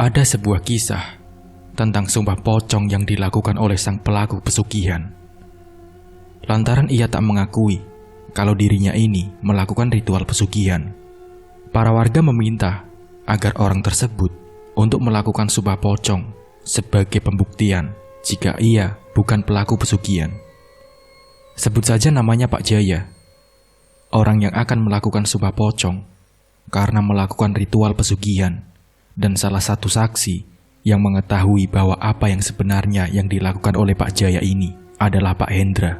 Ada sebuah kisah tentang sumpah pocong yang dilakukan oleh sang pelaku pesugihan. Lantaran ia tak mengakui kalau dirinya ini melakukan ritual pesugihan, para warga meminta agar orang tersebut untuk melakukan sumpah pocong sebagai pembuktian jika ia bukan pelaku pesugihan. Sebut saja namanya Pak Jaya, orang yang akan melakukan sumpah pocong karena melakukan ritual pesugihan, dan salah satu saksi yang mengetahui bahwa apa yang sebenarnya yang dilakukan oleh Pak Jaya ini adalah Pak Hendra.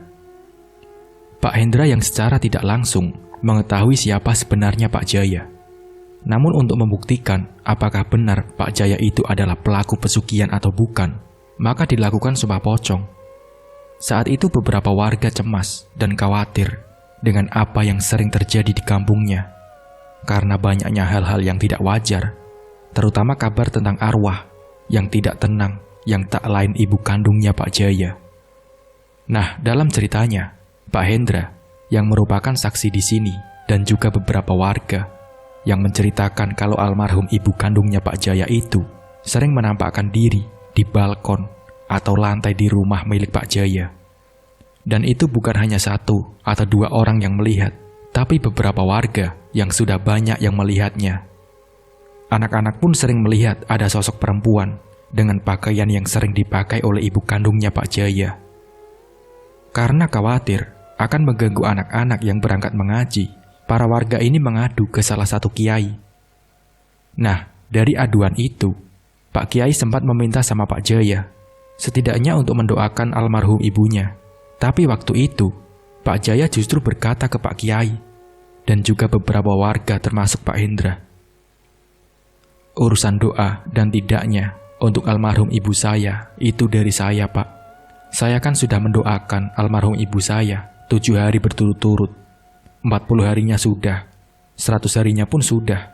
Pak Hendra yang secara tidak langsung mengetahui siapa sebenarnya Pak Jaya. Namun untuk membuktikan apakah benar Pak Jaya itu adalah pelaku pesugihan atau bukan, maka dilakukan sumpah pocong. Saat itu beberapa warga cemas dan khawatir dengan apa yang sering terjadi di kampungnya, karena banyaknya hal-hal yang tidak wajar, terutama kabar tentang arwah yang tidak tenang yang tak lain ibu kandungnya Pak Jaya. Nah, dalam ceritanya, Pak Hendra yang merupakan saksi di sini dan juga beberapa warga yang menceritakan kalau almarhum ibu kandungnya Pak Jaya itu sering menampakkan diri di balkon atau lantai di rumah milik Pak Jaya. Dan itu bukan hanya satu atau dua orang yang melihat, tapi beberapa warga yang sudah banyak yang melihatnya. Anak-anak pun sering melihat ada sosok perempuan dengan pakaian yang sering dipakai oleh ibu kandungnya Pak Jaya. Karena khawatir akan mengganggu anak-anak yang berangkat mengaji, para warga ini mengadu ke salah satu kiai. Nah, dari aduan itu, Pak Kiai sempat meminta sama Pak Jaya, setidaknya untuk mendoakan almarhum ibunya. Tapi waktu itu, Pak Jaya justru berkata ke Pak Kiai, dan juga beberapa warga termasuk Pak Hendra, "Urusan doa dan tidaknya untuk almarhum ibu saya itu dari saya, Pak. Saya kan sudah mendoakan almarhum ibu saya 7 hari berturut-turut. 40 harinya sudah, 100 harinya pun sudah.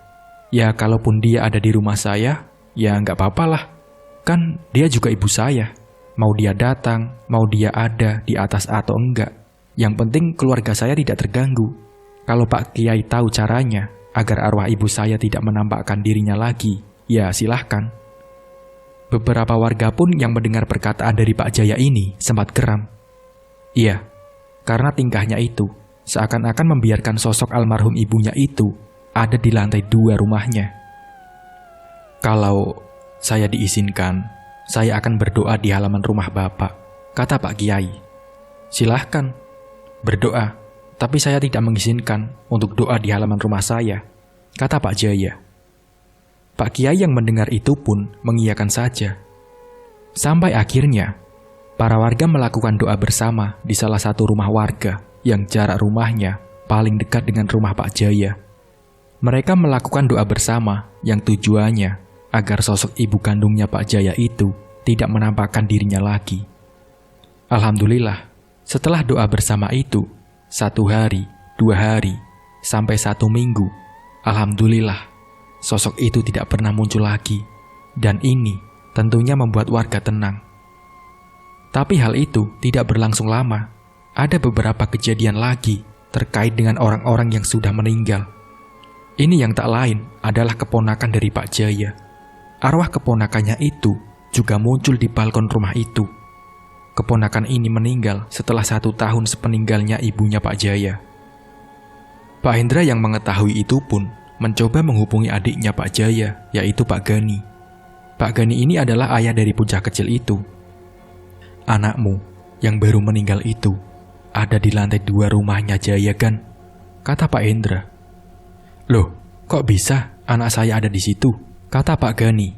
Ya kalaupun dia ada di rumah saya, ya nggak apa-apalah. Kan dia juga ibu saya. Mau dia datang, mau dia ada di atas atau enggak. Yang penting keluarga saya tidak terganggu. Kalau Pak Kiai tahu caranya agar arwah ibu saya tidak menampakkan dirinya lagi, ya silahkan." Beberapa warga pun yang mendengar perkataan dari Pak Jaya ini sempat geram. Iya, karena tingkahnya itu seakan-akan membiarkan sosok almarhum ibunya itu ada di lantai 2 rumahnya. "Kalau saya diizinkan, saya akan berdoa di halaman rumah Bapak," kata Pak Kiai. "Silahkan, berdoa. Tapi saya tidak mengizinkan untuk doa di halaman rumah saya," kata Pak Jaya. Pak Kiai yang mendengar itu pun mengiyakan saja. Sampai akhirnya, para warga melakukan doa bersama di salah satu rumah warga yang jarak rumahnya paling dekat dengan rumah Pak Jaya. Mereka melakukan doa bersama yang tujuannya agar sosok ibu kandungnya Pak Jaya itu tidak menampakkan dirinya lagi. Alhamdulillah, setelah doa bersama itu, 1 hari, 2 hari, sampai 1 minggu, alhamdulillah, sosok itu tidak pernah muncul lagi. Dan ini tentunya membuat warga tenang. Tapi hal itu tidak berlangsung lama. Ada beberapa kejadian lagi terkait dengan orang-orang yang sudah meninggal. Ini yang tak lain adalah keponakan dari Pak Jaya. Arwah keponakannya itu juga muncul di balkon rumah itu. Keponakan ini meninggal setelah 1 tahun sepeninggalnya ibunya Pak Jaya. Pak Hendra yang mengetahui itu pun mencoba menghubungi adiknya Pak Jaya, yaitu Pak Gani. Pak Gani ini adalah ayah dari bocah kecil itu. "Anakmu yang baru meninggal itu ada di lantai 2 rumahnya Jaya kan?" kata Pak Hendra. "Loh, kok bisa anak saya ada di situ?" kata Pak Gani.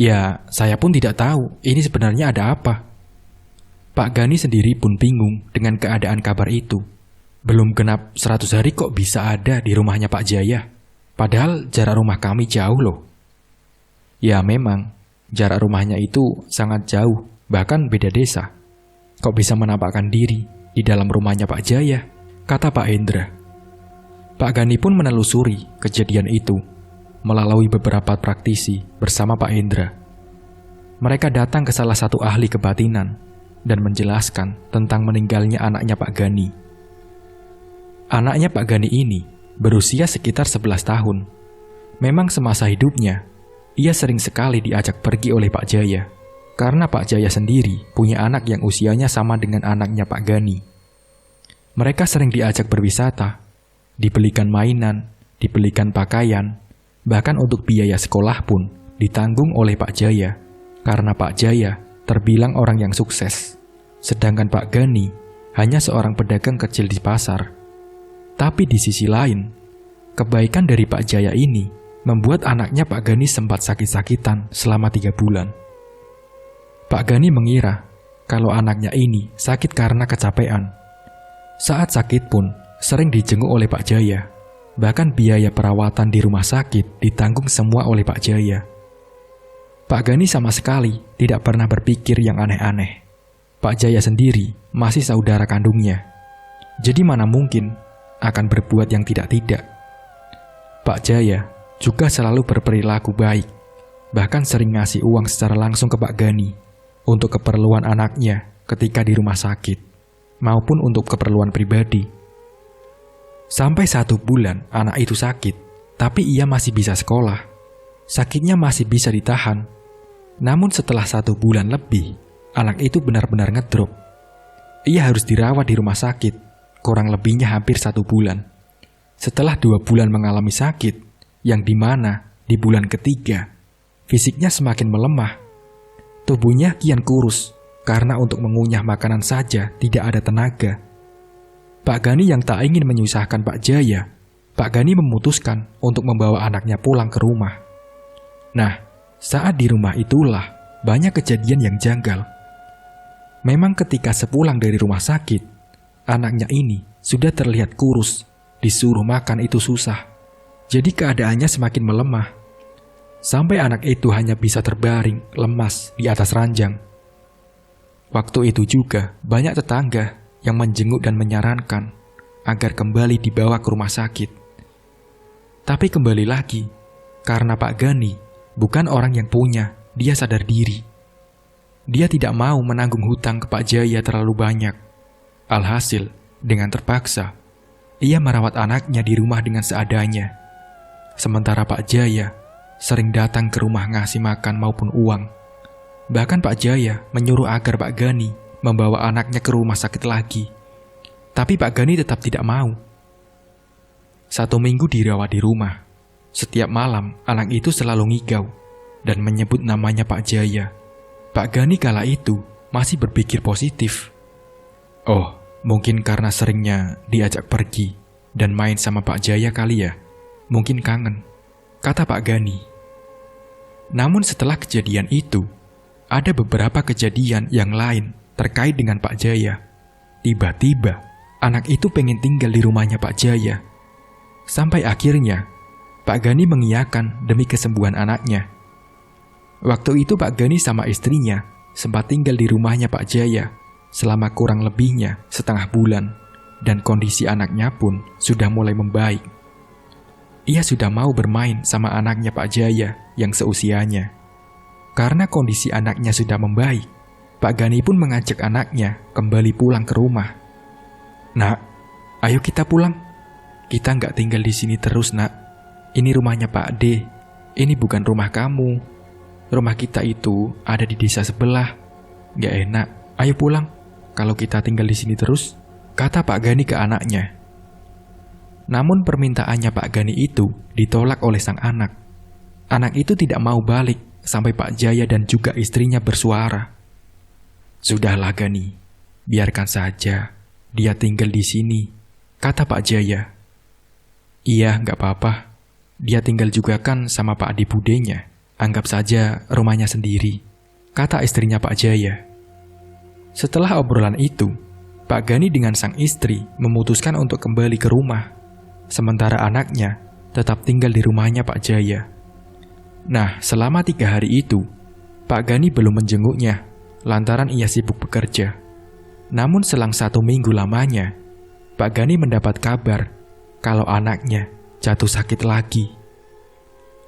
"Ya, saya pun tidak tahu ini sebenarnya ada apa." Pak Gani sendiri pun bingung dengan keadaan kabar itu. Belum genap 100 hari kok bisa ada di rumahnya Pak Jaya? Padahal jarak rumah kami jauh loh. Ya memang, jarak rumahnya itu sangat jauh, bahkan beda desa. Kok bisa menampakkan diri di dalam rumahnya Pak Jaya? Kata Pak Hendra. Pak Gani pun menelusuri kejadian itu melalui beberapa praktisi bersama Pak Hendra. Mereka datang ke salah satu ahli kebatinan dan menjelaskan tentang meninggalnya anaknya Pak Gani. Anaknya Pak Gani ini berusia sekitar 11 tahun. Memang semasa hidupnya, ia sering sekali diajak pergi oleh Pak Jaya, karena Pak Jaya sendiri punya anak yang usianya sama dengan anaknya Pak Gani. Mereka sering diajak berwisata, dibelikan mainan, dibelikan pakaian, bahkan untuk biaya sekolah pun ditanggung oleh Pak Jaya, karena Pak Jaya terbilang orang yang sukses, sedangkan Pak Gani hanya seorang pedagang kecil di pasar. Tapi di sisi lain, kebaikan dari Pak Jaya ini membuat anaknya Pak Gani sempat sakit-sakitan selama 3 bulan. Pak Gani mengira kalau anaknya ini sakit karena kecapean. Saat sakit pun sering dijenguk oleh Pak Jaya. Bahkan biaya perawatan di rumah sakit ditanggung semua oleh Pak Jaya. Pak Gani sama sekali tidak pernah berpikir yang aneh-aneh. Pak Jaya sendiri masih saudara kandungnya. Jadi mana mungkin akan berbuat yang tidak-tidak. Pak Jaya juga selalu berperilaku baik, bahkan sering ngasih uang secara langsung ke Pak Gani untuk keperluan anaknya ketika di rumah sakit, maupun untuk keperluan pribadi. Sampai 1 bulan anak itu sakit, tapi ia masih bisa sekolah. Sakitnya masih bisa ditahan. Namun setelah 1 bulan lebih, anak itu benar-benar ngedrop. Ia harus dirawat di rumah sakit, kurang lebihnya hampir 1 bulan. Setelah 2 bulan mengalami sakit, yang dimana di bulan ketiga, fisiknya semakin melemah. Tubuhnya kian kurus, karena untuk mengunyah makanan saja tidak ada tenaga. Pak Gani yang tak ingin menyusahkan Pak Jaya, Pak Gani memutuskan untuk membawa anaknya pulang ke rumah. Nah, saat di rumah itulah banyak kejadian yang janggal. Memang ketika sepulang dari rumah sakit, anaknya ini sudah terlihat kurus, disuruh makan itu susah. Jadi keadaannya semakin melemah. Sampai anak itu hanya bisa terbaring, lemas di atas ranjang. Waktu itu juga banyak tetangga yang menjenguk dan menyarankan agar kembali dibawa ke rumah sakit. Tapi kembali lagi, karena Pak Gani bukan orang yang punya, dia sadar diri. Dia tidak mau menanggung hutang ke Pak Jaya terlalu banyak. Alhasil, dengan terpaksa, ia merawat anaknya di rumah dengan seadanya. Sementara Pak Jaya sering datang ke rumah ngasih makan maupun uang. Bahkan Pak Jaya menyuruh agar Pak Gani membawa anaknya ke rumah sakit lagi. Tapi Pak Gani tetap tidak mau. 1 minggu dirawat di rumah. Setiap malam anak itu selalu ngigau dan menyebut namanya Pak Jaya. Pak Gani kala itu masih berpikir positif. Oh, mungkin karena seringnya diajak pergi dan main sama Pak Jaya kali ya. Mungkin kangen, kata Pak Gani. Namun setelah kejadian itu, ada beberapa kejadian yang lain terkait dengan Pak Jaya. Tiba-tiba, anak itu pengen tinggal di rumahnya Pak Jaya. Sampai akhirnya, Pak Gani mengiyakan demi kesembuhan anaknya. Waktu itu Pak Gani sama istrinya sempat tinggal di rumahnya Pak Jaya selama kurang lebihnya setengah bulan, dan kondisi anaknya pun sudah mulai membaik. Ia sudah mau bermain sama anaknya Pak Jaya yang seusianya. Karena kondisi anaknya sudah membaik, Pak Gani pun mengajak anaknya kembali pulang ke rumah. Nak, ayo kita pulang. Kita nggak tinggal di sini terus, nak. Ini rumahnya Pak D. Ini bukan rumah kamu. Rumah kita itu ada di desa sebelah. Nggak enak. Ayo pulang. Kalau kita tinggal di sini terus, kata Pak Gani ke anaknya. Namun permintaannya Pak Gani itu ditolak oleh sang anak. Anak itu tidak mau balik sampai Pak Jaya dan juga istrinya bersuara. Sudahlah Gani, biarkan saja dia tinggal di sini, kata Pak Jaya. Iya, nggak apa-apa. Dia tinggal juga kan sama Pak Adi budenya. Anggap saja rumahnya sendiri, kata istrinya Pak Jaya. Setelah obrolan itu, Pak Gani dengan sang istri memutuskan untuk kembali ke rumah. Sementara anaknya tetap tinggal di rumahnya Pak Jaya. Nah, selama 3 hari itu, Pak Gani belum menjenguknya, lantaran ia sibuk bekerja. Namun selang 1 minggu lamanya, Pak Gani mendapat kabar kalau anaknya jatuh sakit lagi.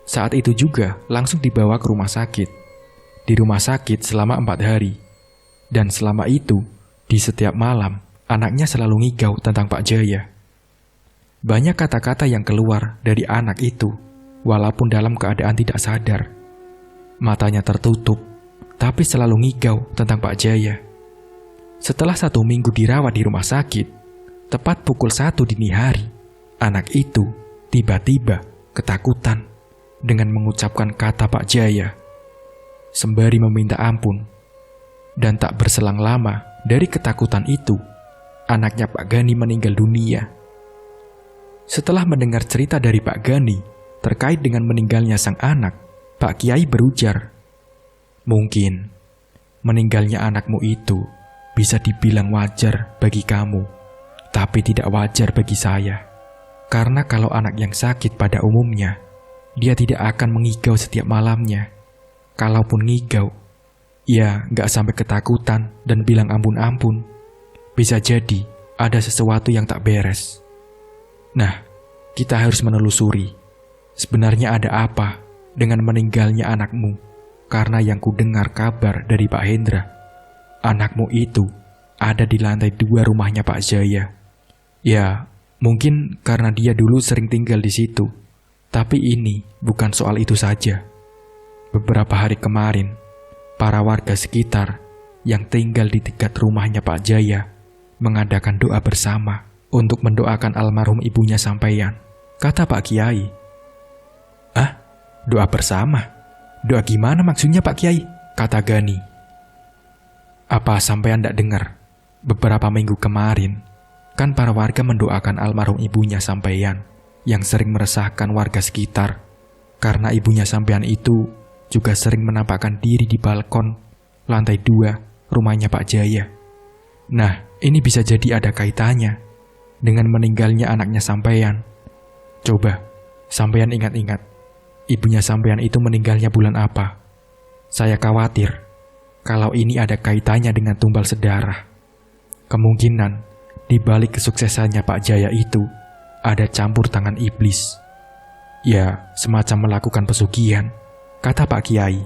Saat itu juga langsung dibawa ke rumah sakit. Di rumah sakit selama 4 hari. Dan selama itu, di setiap malam, anaknya selalu ngigau tentang Pak Jaya. Banyak kata-kata yang keluar dari anak itu, walaupun dalam keadaan tidak sadar. Matanya tertutup, tapi selalu ngigau tentang Pak Jaya. Setelah 1 minggu dirawat di rumah sakit, tepat pukul 1 dini hari, anak itu tiba-tiba ketakutan dengan mengucapkan kata Pak Jaya, sembari meminta ampun. Dan tak berselang lama dari ketakutan itu, anaknya Pak Gani meninggal dunia. Setelah mendengar cerita dari Pak Gani terkait dengan meninggalnya sang anak, Pak Kiai berujar, "Mungkin meninggalnya anakmu itu bisa dibilang wajar bagi kamu, tapi tidak wajar bagi saya. Karena kalau anak yang sakit pada umumnya, dia tidak akan mengigau setiap malamnya. Kalaupun ngigau, ya nggak sampai ketakutan dan bilang ampun-ampun. Bisa jadi ada sesuatu yang tak beres. Nah, kita harus menelusuri. Sebenarnya ada apa dengan meninggalnya anakmu? Karena yang ku dengar kabar dari Pak Hendra, anakmu itu ada di lantai 2 rumahnya Pak Jaya. Ya, mungkin karena dia dulu sering tinggal di situ. Tapi ini bukan soal itu saja. Beberapa hari kemarin, para warga sekitar yang tinggal di dekat rumahnya Pak Jaya mengadakan doa bersama untuk mendoakan almarhum ibunya sampeyan," kata Pak Kiai. "Ah, doa bersama? Doa gimana maksudnya Pak Kiai?" kata Gani. "Apa sampeyan ndak dengar? Beberapa minggu kemarin, kan para warga mendoakan almarhum ibunya sampeyan yang sering meresahkan warga sekitar. Karena ibunya sampeyan itu juga sering menampakkan diri di balkon lantai 2 rumahnya Pak Jaya. Nah, ini bisa jadi ada kaitannya dengan meninggalnya anaknya sampeyan. Coba, sampeyan ingat-ingat, ibunya sampeyan itu meninggalnya bulan apa? Saya khawatir kalau ini ada kaitannya dengan tumbal sedarah. Kemungkinan di balik kesuksesannya Pak Jaya itu ada campur tangan iblis. Ya, semacam melakukan pesugihan," kata Pak Kiai.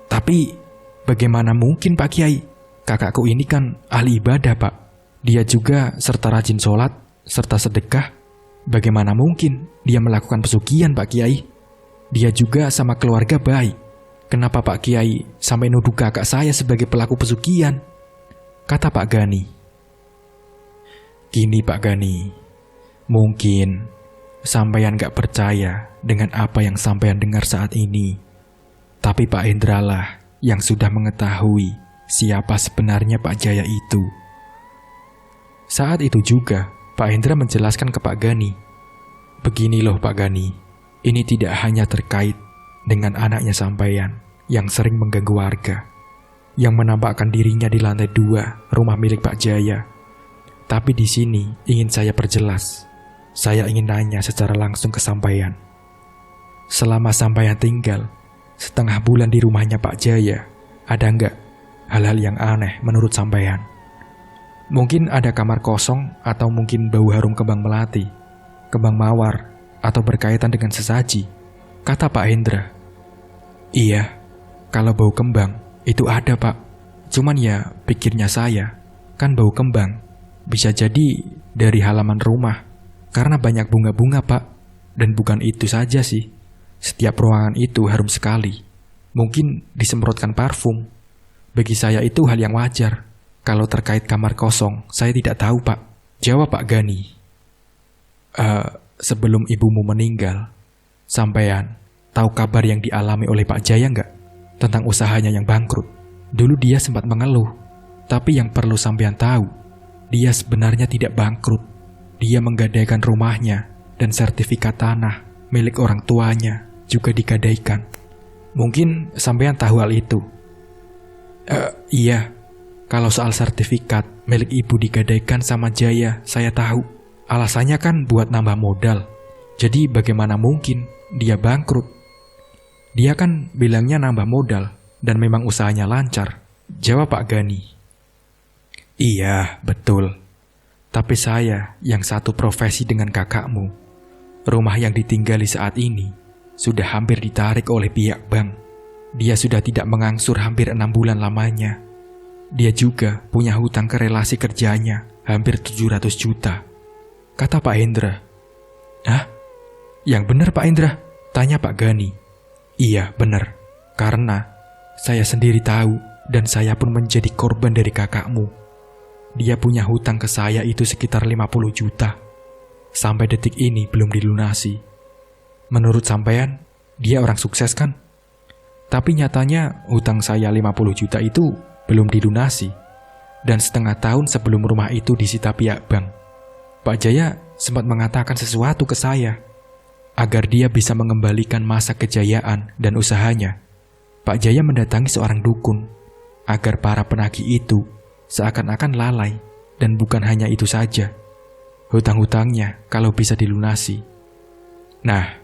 Tapi bagaimana mungkin Pak Kiai? Kakakku ini kan ahli ibadah Pak. Dia juga serta rajin sholat, serta sedekah. Bagaimana mungkin dia melakukan pesugihan Pak Kiai? Dia juga sama keluarga baik. Kenapa Pak Kiai sampai nuduh kakak saya sebagai pelaku pesugihan?" kata Pak Gani. "Gini Pak Gani, mungkin sampeyan gak percaya dengan apa yang sampeyan dengar saat ini. Tapi Pak Hendra lah yang sudah mengetahui siapa sebenarnya Pak Jaya itu." Saat itu juga Pak Hendra menjelaskan ke Pak Gani, "Begini loh Pak Gani, ini tidak hanya terkait dengan anaknya sampeyan yang sering mengganggu warga, yang menampakkan dirinya di lantai 2 rumah milik Pak Jaya. Tapi di sini ingin saya perjelas. Saya ingin nanya secara langsung ke sampeyan. Selama sampeyan tinggal setengah bulan di rumahnya Pak Jaya, ada nggak hal-hal yang aneh menurut sampeyan? Mungkin ada kamar kosong atau mungkin bau harum kembang melati, kembang mawar, atau berkaitan dengan sesaji," kata Pak Hendra. "Iya, kalau bau kembang itu ada Pak. Cuman ya pikirnya saya, kan bau kembang bisa jadi dari halaman rumah. Karena banyak bunga-bunga Pak. Dan bukan itu saja sih. Setiap ruangan itu harum sekali. Mungkin disemprotkan parfum. Bagi saya itu hal yang wajar. Kalau terkait kamar kosong, saya tidak tahu Pak," jawab Pak Gani. Sebelum ibumu meninggal, sampeyan tahu kabar yang dialami oleh Pak Jaya nggak? Tentang usahanya yang bangkrut. Dulu dia sempat mengeluh. Tapi yang perlu sampeyan tahu, dia sebenarnya tidak bangkrut. Dia menggadaikan rumahnya dan sertifikat tanah milik orang tuanya juga digadaikan. Mungkin sampeyan tahu hal itu." Iya, kalau soal sertifikat milik ibu digadaikan sama Jaya, saya tahu. Alasannya kan buat nambah modal. Jadi bagaimana mungkin dia bangkrut? Dia kan bilangnya nambah modal dan memang usahanya lancar, jawab Pak Gani. "Iya, betul. Tapi saya yang satu profesi dengan kakakmu, rumah yang ditinggali saat ini sudah hampir ditarik oleh pihak bank. Dia sudah tidak mengangsur hampir 6 bulan lamanya. Dia juga punya hutang ke relasi kerjanya hampir 700 juta, kata Pak Hendra. "Hah? Yang benar Pak Hendra?" tanya Pak Gani. Iya, benar. Karena saya sendiri tahu dan saya pun menjadi korban dari kakakmu. Dia punya hutang ke saya itu sekitar 50 juta. Sampai detik ini belum dilunasi. Menurut sampean, dia orang sukses kan? Tapi nyatanya hutang saya 50 juta itu belum dilunasi. Dan setengah tahun sebelum rumah itu disita pihak bank, Pak Jaya sempat mengatakan sesuatu ke saya agar dia bisa mengembalikan masa kejayaan dan usahanya. Pak Jaya mendatangi seorang dukun agar para penagih itu seakan-akan lalai, dan bukan hanya itu saja, hutang-hutangnya kalau bisa dilunasi. Nah,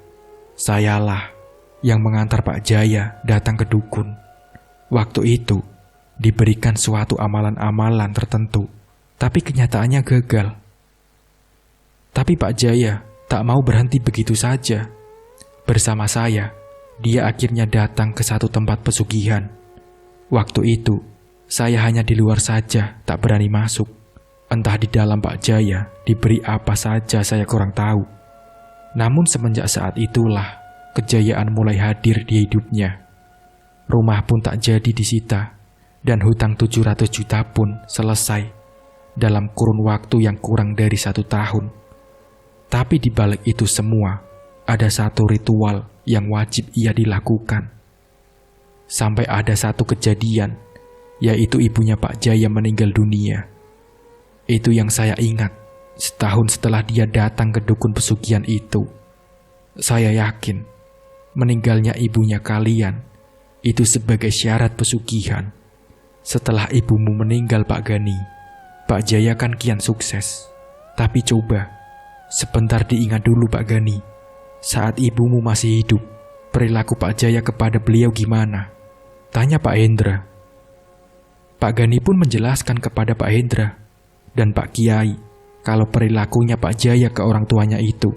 sayalah yang mengantar Pak Jaya datang ke dukun. Waktu itu diberikan suatu amalan-amalan tertentu, tapi kenyataannya gagal. Tapi Pak Jaya tak mau berhenti begitu saja. Bersama saya, dia akhirnya datang ke satu tempat pesugihan. Waktu itu, saya hanya di luar saja, tak berani masuk. Entah di dalam Pak Jaya diberi apa saja saya kurang tahu. Namun semenjak saat itulah kejayaan mulai hadir di hidupnya. Rumah pun tak jadi disita, dan hutang 700 juta pun selesai dalam kurun waktu yang kurang dari 1 tahun. Tapi di balik itu semua, ada satu ritual yang wajib ia dilakukan. Sampai ada satu kejadian, yaitu ibunya Pak Jaya meninggal dunia. Itu yang saya ingat setahun setelah dia datang ke dukun pesugihan itu. Saya yakin meninggalnya ibunya kalian itu sebagai syarat pesugihan. Setelah ibumu meninggal Pak Gani, Pak Jaya kan kian sukses. Tapi coba, sebentar diingat dulu Pak Gani. Saat ibumu masih hidup, perilaku Pak Jaya kepada beliau gimana? Tanya Pak Hendra. Pak Gani pun menjelaskan kepada Pak Hendra dan Pak Kiai kalau perilakunya Pak Jaya ke orang tuanya itu,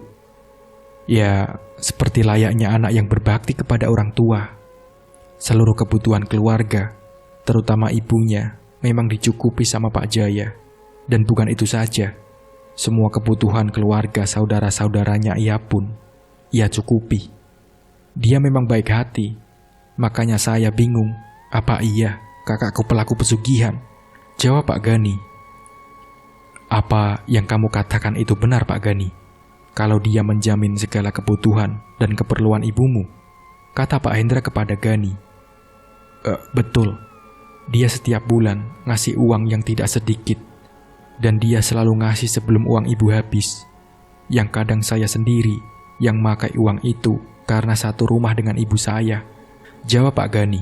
ya seperti layaknya anak yang berbakti kepada orang tua. Seluruh kebutuhan keluarga, terutama ibunya, memang dicukupi sama Pak Jaya. Dan bukan itu saja, semua kebutuhan keluarga saudara-saudaranya ia cukupi. Dia memang baik hati. Makanya saya bingung, apa iya kakakku pelaku pesugihan? Jawab Pak Gani. Apa yang kamu katakan itu benar Pak Gani? Kalau dia menjamin segala kebutuhan dan keperluan ibumu, kata Pak Hendra kepada Gani. Betul. Dia setiap bulan ngasih uang yang tidak sedikit, dan dia selalu ngasih sebelum uang ibu habis. Yang kadang saya sendiri yang makai uang itu karena satu rumah dengan ibu saya. Jawab Pak Gani.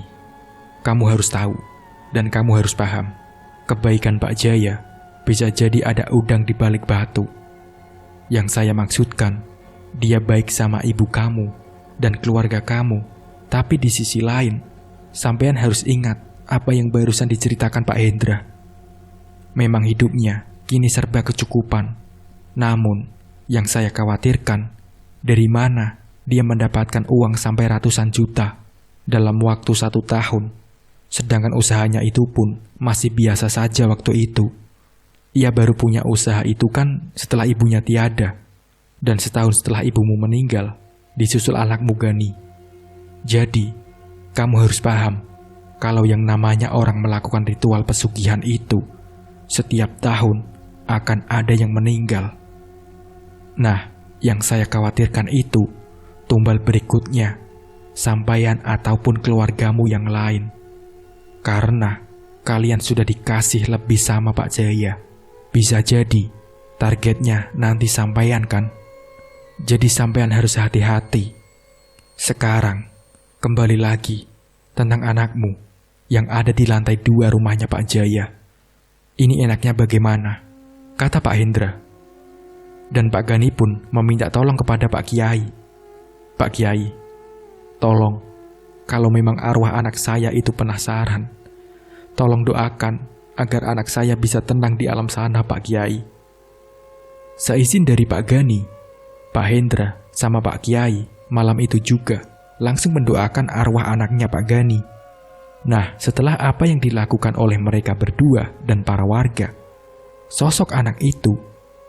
Kamu harus tahu dan kamu harus paham, kebaikan Pak Jaya bisa jadi ada udang di balik batu. Yang saya maksudkan, dia baik sama ibu kamu dan keluarga kamu. Tapi di sisi lain, sampean harus ingat apa yang barusan diceritakan Pak Hendra. Memang hidupnya kini serba kecukupan. Namun, yang saya khawatirkan, dari mana dia mendapatkan uang sampai ratusan juta dalam waktu 1 tahun, sedangkan usahanya itu pun masih biasa saja waktu itu. Ia baru punya usaha itu kan setelah ibunya tiada, dan setahun setelah ibumu meninggal, disusul anakmu Gani. Jadi, kamu harus paham, kalau yang namanya orang melakukan ritual pesugihan itu, setiap tahun akan ada yang meninggal. Nah, yang saya khawatirkan itu, tumbal berikutnya, sampeyan ataupun keluargamu yang lain. Karena kalian sudah dikasih lebih sama Pak Jaya. Bisa jadi targetnya nanti sampeyan kan? Jadi sampeyan harus hati-hati. Sekarang, kembali lagi tentang anakmu yang ada di lantai 2 rumahnya Pak Jaya. Ini enaknya bagaimana? Kata Pak Hendra. Dan Pak Gani pun meminta tolong kepada Pak Kiai. Pak Kiai, tolong, kalau memang arwah anak saya itu penasaran, tolong doakan agar anak saya bisa tenang di alam sana Pak Kiai. Seizin dari Pak Gani, Pak Hendra sama Pak Kiai malam itu juga langsung mendoakan arwah anaknya Pak Gani. Nah, setelah apa yang dilakukan oleh mereka berdua dan para warga, sosok anak itu,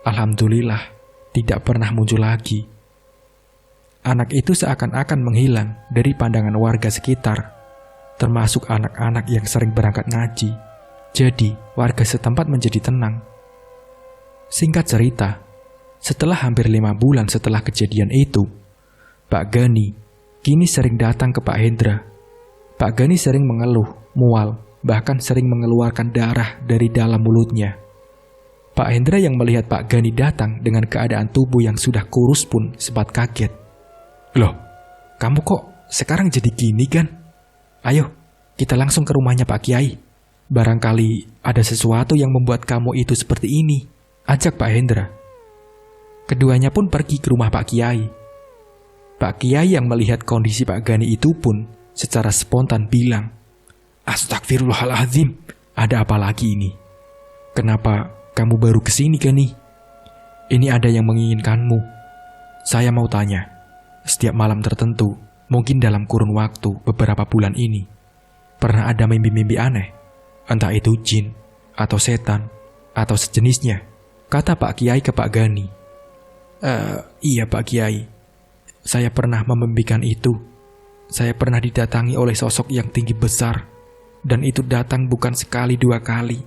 alhamdulillah, tidak pernah muncul lagi. anak itu seakan-akan menghilang dari pandangan warga sekitar, termasuk anak-anak yang sering berangkat ngaji. Jadi, warga setempat menjadi tenang. Singkat cerita, setelah hampir 5 bulan setelah kejadian itu, Pak Gani kini sering datang ke Pak Hendra. Pak Gani sering mengeluh, mual, bahkan sering mengeluarkan darah dari dalam mulutnya. Pak Hendra yang melihat Pak Gani datang dengan keadaan tubuh yang sudah kurus pun sempat kaget. "Loh, kamu kok sekarang jadi gini kan? Ayo, kita langsung ke rumahnya Pak Kiai. Barangkali ada sesuatu yang membuat kamu itu seperti ini," ajak Pak Hendra. Keduanya pun pergi ke rumah Pak Kiai. Pak Kiai yang melihat kondisi Pak Gani itu pun secara spontan bilang, "Astagfirullahaladzim, ada apa lagi ini? Kenapa kamu baru kesini Gani? Ini ada yang menginginkanmu. Saya mau tanya, setiap malam tertentu, mungkin dalam kurun waktu beberapa bulan ini, pernah ada mimpi-mimpi aneh? Entah itu jin, atau setan, atau sejenisnya," kata Pak Kiai ke Pak Gani. Iya Pak Kiai, saya pernah memimpikan itu. Saya pernah didatangi oleh sosok yang tinggi besar, dan itu datang bukan sekali 2 kali,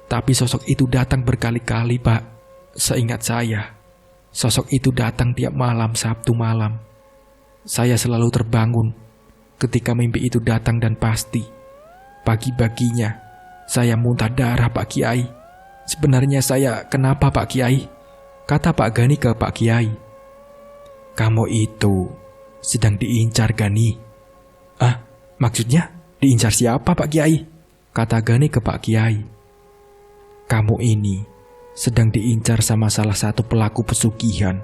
tapi sosok itu datang berkali-kali Pak. Seingat saya, sosok itu datang tiap malam Sabtu malam. Saya selalu terbangun ketika mimpi itu datang dan pasti pagi-paginya saya muntah darah Pak Kiai. Sebenarnya saya kenapa Pak Kiai? Kata Pak Gani ke Pak Kiai. "Kamu itu sedang diincar Gani." "Ah, maksudnya diincar siapa Pak Kiai?" kata Gani ke Pak Kiai. "Kamu ini sedang diincar sama salah satu pelaku pesugihan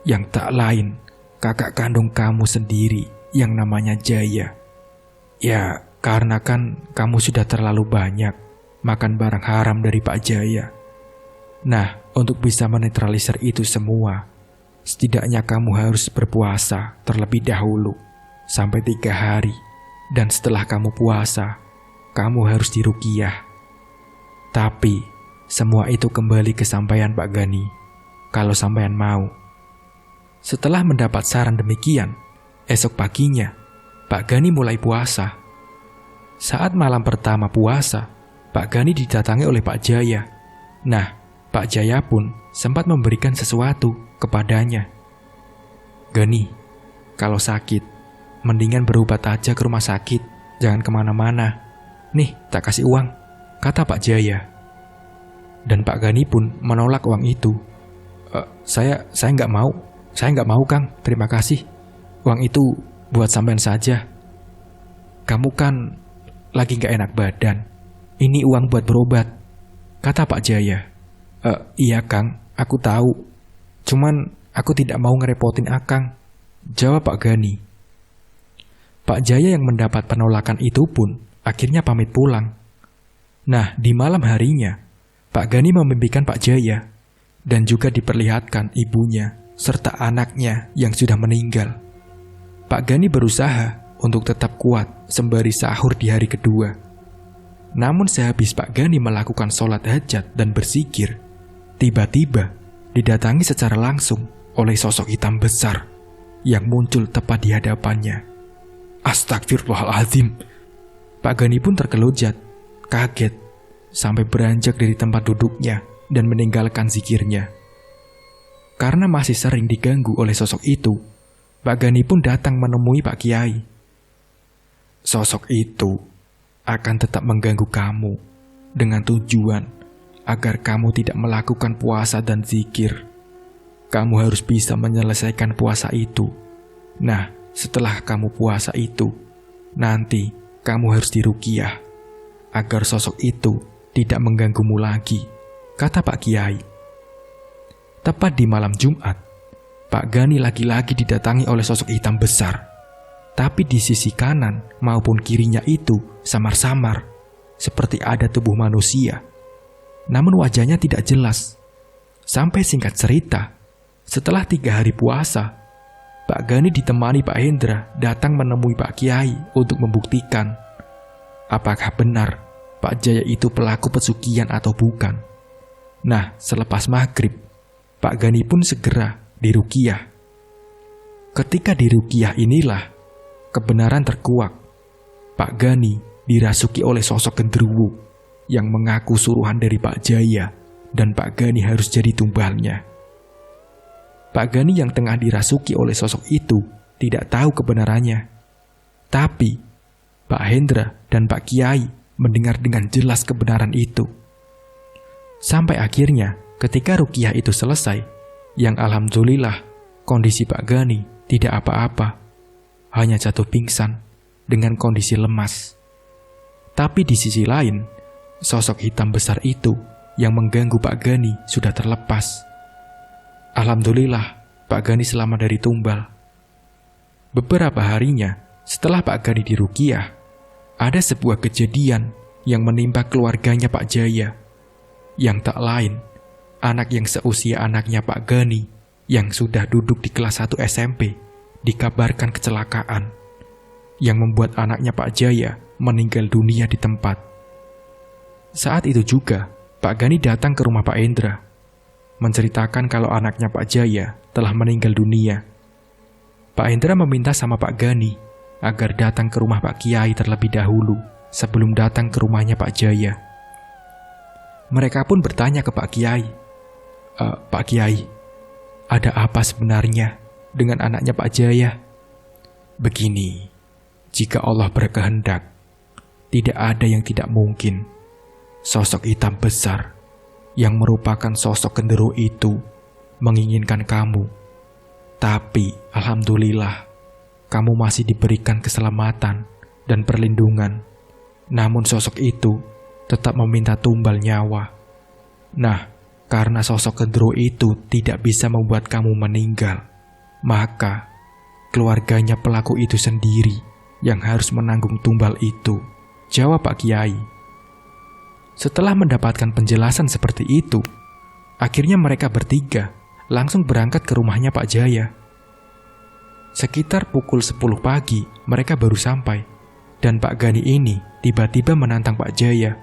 yang tak lain kakak kandung kamu sendiri yang namanya Jaya. Ya, karena kan kamu sudah terlalu banyak makan barang haram dari Pak Jaya. Nah, untuk bisa menetralisir itu semua, setidaknya kamu harus berpuasa terlebih dahulu sampai 3 hari. Dan setelah kamu puasa, kamu harus diruqyah. Tapi, semua itu kembali ke sampean Pak Gani, kalau sampean mau." Setelah mendapat saran demikian, esok paginya, Pak Gani mulai puasa. Saat malam pertama puasa, Pak Gani didatangi oleh Pak Jaya. Nah, Pak Jaya pun sempat memberikan sesuatu kepadanya. "Gani, kalau sakit, mendingan berobat aja ke rumah sakit, jangan kemana-mana. Nih, tak kasih uang," kata Pak Jaya. Dan Pak Gani pun menolak uang itu. Saya nggak mau. Saya nggak mau, Kang. Terima kasih. Uang itu buat sampean saja. Kamu kan lagi nggak enak badan. Ini uang buat berobat," kata Pak Jaya. Iya, Kang. Aku tahu. Cuman aku tidak mau ngerepotin Akang," jawab Pak Gani. Pak Jaya yang mendapat penolakan itu pun akhirnya pamit pulang. Nah, di malam harinya, Pak Gani memimpikan Pak Jaya dan juga diperlihatkan ibunya serta anaknya yang sudah meninggal. Pak Gani berusaha untuk tetap kuat sembari sahur di hari kedua. Namun sehabis Pak Gani melakukan sholat hajat dan berzikir, tiba-tiba didatangi secara langsung oleh sosok hitam besar yang muncul tepat di hadapannya. Astagfirullahaladzim. Pak Gani pun terkelojat, kaget, sampai beranjak dari tempat duduknya dan meninggalkan zikirnya. Karena masih sering diganggu oleh sosok itu, Pak Gani pun datang menemui Pak Kiai. "Sosok itu akan tetap mengganggu kamu dengan tujuan agar kamu tidak melakukan puasa dan zikir. Kamu harus bisa menyelesaikan puasa itu. Nah, setelah kamu puasa itu, nanti kamu harus diruqyah agar sosok itu tidak mengganggumu lagi," kata Pak Kiai. Tepat di malam Jumat, Pak Gani lagi-lagi didatangi oleh sosok hitam besar. Tapi di sisi kanan maupun kirinya itu samar-samar, seperti ada tubuh manusia. Namun wajahnya tidak jelas. Sampai singkat cerita, setelah 3 hari puasa, Pak Gani ditemani Pak Hendra datang menemui Pak Kiai untuk membuktikan apakah benar Pak Jaya itu pelaku pesugihan atau bukan. Nah, selepas maghrib, Pak Gani pun segera diruqyah. Ketika di Ruqyah inilah kebenaran terkuak. Pak Gani dirasuki oleh sosok genderuwo yang mengaku suruhan dari Pak Jaya dan Pak Gani harus jadi tumbalnya. Pak Gani yang tengah dirasuki oleh sosok itu tidak tahu kebenarannya. Tapi Pak Hendra dan Pak Kiai mendengar dengan jelas kebenaran itu. Sampai akhirnya ketika Ruqyah itu selesai, yang alhamdulillah kondisi Pak Gani tidak apa-apa, hanya jatuh pingsan dengan kondisi lemas. Tapi di sisi lain, sosok hitam besar itu yang mengganggu Pak Gani sudah terlepas. Alhamdulillah, Pak Gani selamat dari tumbal. Beberapa harinya setelah Pak Gani di Ruqyah, ada sebuah kejadian yang menimpa keluarganya Pak Jaya. Yang tak lain, anak yang seusia anaknya Pak Gani yang sudah duduk di kelas 1 SMP dikabarkan kecelakaan yang membuat anaknya Pak Jaya meninggal dunia di tempat. Saat itu juga, Pak Gani datang ke rumah Pak Hendra, menceritakan kalau anaknya Pak Jaya telah meninggal dunia. Pak Hendra meminta sama Pak Gani agar datang ke rumah Pak Kiai terlebih dahulu sebelum datang ke rumahnya Pak Jaya. Mereka pun bertanya ke Pak Kiai, Pak Kiai, ada apa sebenarnya dengan anaknya Pak Jaya? Begini, jika Allah berkehendak, tidak ada yang tidak mungkin. Sosok hitam besar yang merupakan sosok genderuwo itu menginginkan kamu. Tapi alhamdulillah, kamu masih diberikan keselamatan dan perlindungan. Namun sosok itu tetap meminta tumbal nyawa. Nah, karena sosok genderuwo itu tidak bisa membuat kamu meninggal, maka keluarganya pelaku itu sendiri yang harus menanggung tumbal itu, jawab Pak Kiai. Setelah mendapatkan penjelasan seperti itu, akhirnya mereka bertiga langsung berangkat ke rumahnya Pak Jaya. Sekitar pukul 10 pagi mereka baru sampai, dan Pak Gani ini tiba-tiba menantang Pak Jaya.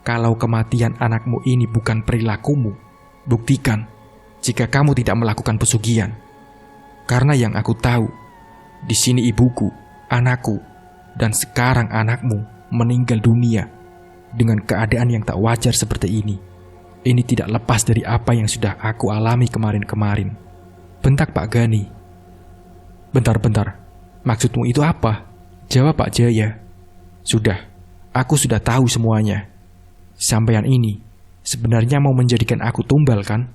Kalau kematian anakmu ini bukan perilakumu, buktikan jika kamu tidak melakukan pesugihan. Karena yang aku tahu, di sini ibuku, anakku, dan sekarang anakmu meninggal dunia dengan keadaan yang tak wajar seperti ini. Ini tidak lepas dari apa yang sudah aku alami kemarin-kemarin, bentak Pak Gani. Bentar, maksudmu itu apa? Jawab Pak Jaya. Sudah, aku sudah tahu semuanya. Sampean ini sebenarnya mau menjadikan aku tumbal kan?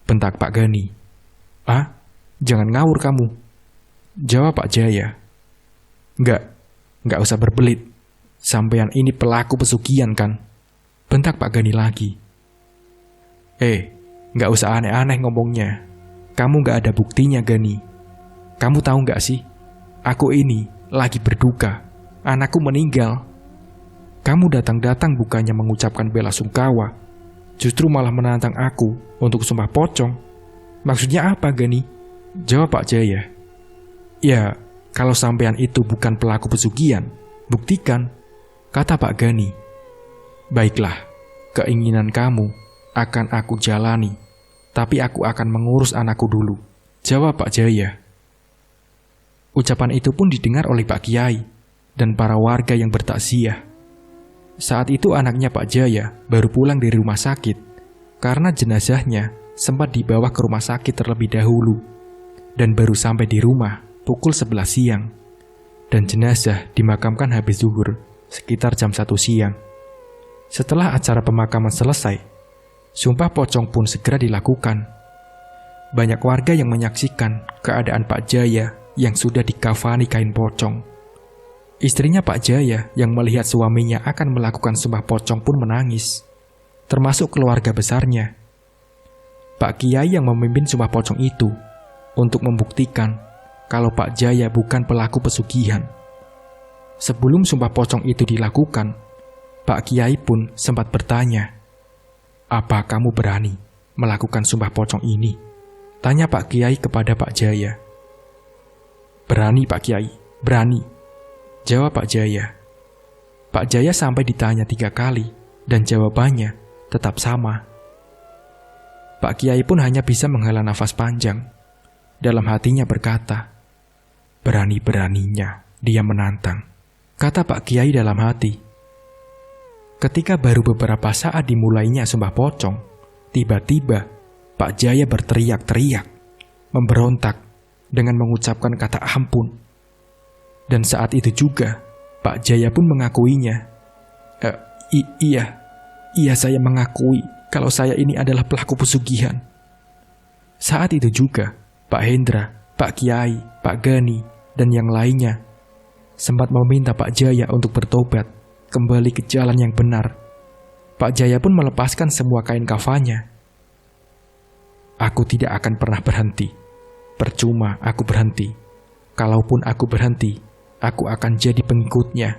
Bentak Pak Gani. Ah, jangan ngawur kamu, jawab Pak Jaya. Enggak usah berbelit. Sampean ini pelaku pesugihan kan? Bentak Pak Gani lagi. Enggak usah aneh-aneh ngomongnya. Kamu enggak ada buktinya, Gani. Kamu tahu enggak sih? Aku ini lagi berduka. Anakku meninggal. Kamu datang-datang bukannya mengucapkan bela sungkawa, justru malah menantang aku untuk sumpah pocong. Maksudnya apa, Gani? Jawab Pak Jaya. Ya, kalau sampean itu bukan pelaku pesugihan, buktikan, kata Pak Gani. Baiklah, keinginan kamu akan aku jalani, tapi aku akan mengurus anakku dulu, jawab Pak Jaya. Ucapan itu pun didengar oleh Pak Kiai dan para warga yang bertakziah. Saat itu anaknya Pak Jaya baru pulang dari rumah sakit karena jenazahnya sempat dibawa ke rumah sakit terlebih dahulu dan baru sampai di rumah pukul 11 siang dan jenazah dimakamkan habis zuhur sekitar jam 1 siang. Setelah acara pemakaman selesai, sumpah pocong pun segera dilakukan. Banyak warga yang menyaksikan keadaan Pak Jaya yang sudah dikafani kain pocong. Istrinya Pak Jaya yang melihat suaminya akan melakukan sumpah pocong pun menangis, termasuk keluarga besarnya. Pak Kiai yang memimpin sumpah pocong itu untuk membuktikan kalau Pak Jaya bukan pelaku pesugihan. Sebelum sumpah pocong itu dilakukan, Pak Kiai pun sempat bertanya, "Apa kamu berani melakukan sumpah pocong ini?" Tanya Pak Kiai kepada Pak Jaya. "Berani Pak Kiai, berani," jawab Pak Jaya. Pak Jaya sampai ditanya 3 kali dan jawabannya tetap sama. Pak Kiai pun hanya bisa menghela nafas panjang dalam hatinya berkata, "Berani-beraninya dia menantang," kata Pak Kiai dalam hati. Ketika baru beberapa saat dimulainya Sumpah Pocong, tiba-tiba Pak Jaya berteriak-teriak, memberontak dengan mengucapkan kata ampun. Dan saat itu juga Pak Jaya pun mengakuinya. Iya saya mengakui kalau saya ini adalah pelaku pesugihan." Saat itu juga Pak Hendra, Pak Kiai, Pak Gani, dan yang lainnya sempat meminta Pak Jaya untuk bertobat, kembali ke jalan yang benar. Pak Jaya pun melepaskan semua kain kafannya. "Aku tidak akan pernah berhenti. Percuma aku berhenti. Kalaupun aku berhenti, aku akan jadi pengikutnya.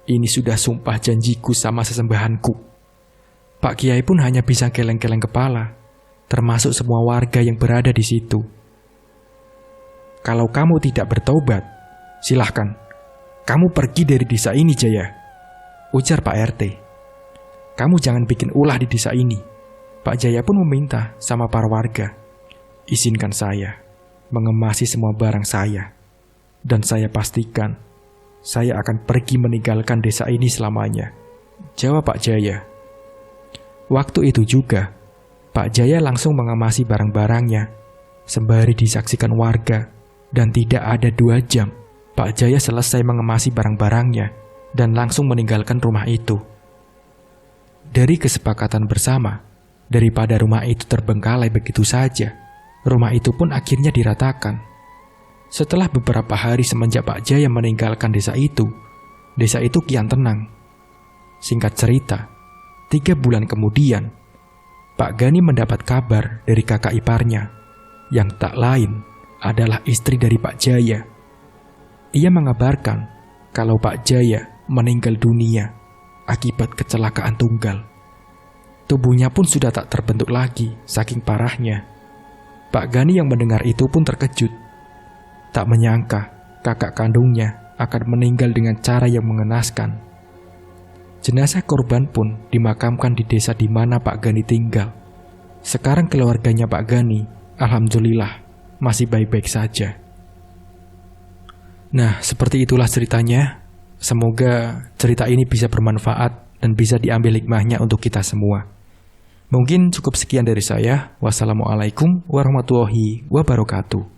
Ini sudah sumpah janjiku sama sesembahanku." Pak Kiai pun hanya bisa geleng-geleng kepala, termasuk semua warga yang berada di situ. "Kalau kamu tidak bertobat, silahkan. Kamu pergi dari desa ini, Jaya," ujar Pak RT. "Kamu jangan bikin ulah di desa ini." Pak Jaya pun meminta sama para warga, "Izinkan saya mengemasi semua barang saya. Dan saya pastikan saya akan pergi meninggalkan desa ini selamanya," jawab Pak Jaya. Waktu itu juga, Pak Jaya langsung mengemasi barang-barangnya, sembari disaksikan warga, dan tidak ada 2 jam, Pak Jaya selesai mengemasi barang-barangnya dan langsung meninggalkan rumah itu. Dari kesepakatan bersama, daripada rumah itu terbengkalai begitu saja, rumah itu pun akhirnya diratakan. Setelah beberapa hari semenjak Pak Jaya meninggalkan desa itu kian tenang. Singkat cerita, 3 bulan kemudian, Pak Gani mendapat kabar dari kakak iparnya, yang tak lain adalah istri dari Pak Jaya. Ia mengabarkan kalau Pak Jaya meninggal dunia akibat kecelakaan tunggal. Tubuhnya pun sudah tak terbentuk lagi, saking parahnya. Pak Gani yang mendengar itu pun terkejut. Tak menyangka kakak kandungnya akan meninggal dengan cara yang mengenaskan. Jenazah korban pun dimakamkan di desa di mana Pak Gani tinggal. Sekarang keluarganya Pak Gani, alhamdulillah, masih baik-baik saja. Nah, seperti itulah ceritanya. Semoga cerita ini bisa bermanfaat dan bisa diambil hikmahnya untuk kita semua. Mungkin cukup sekian dari saya. Wassalamualaikum warahmatullahi wabarakatuh.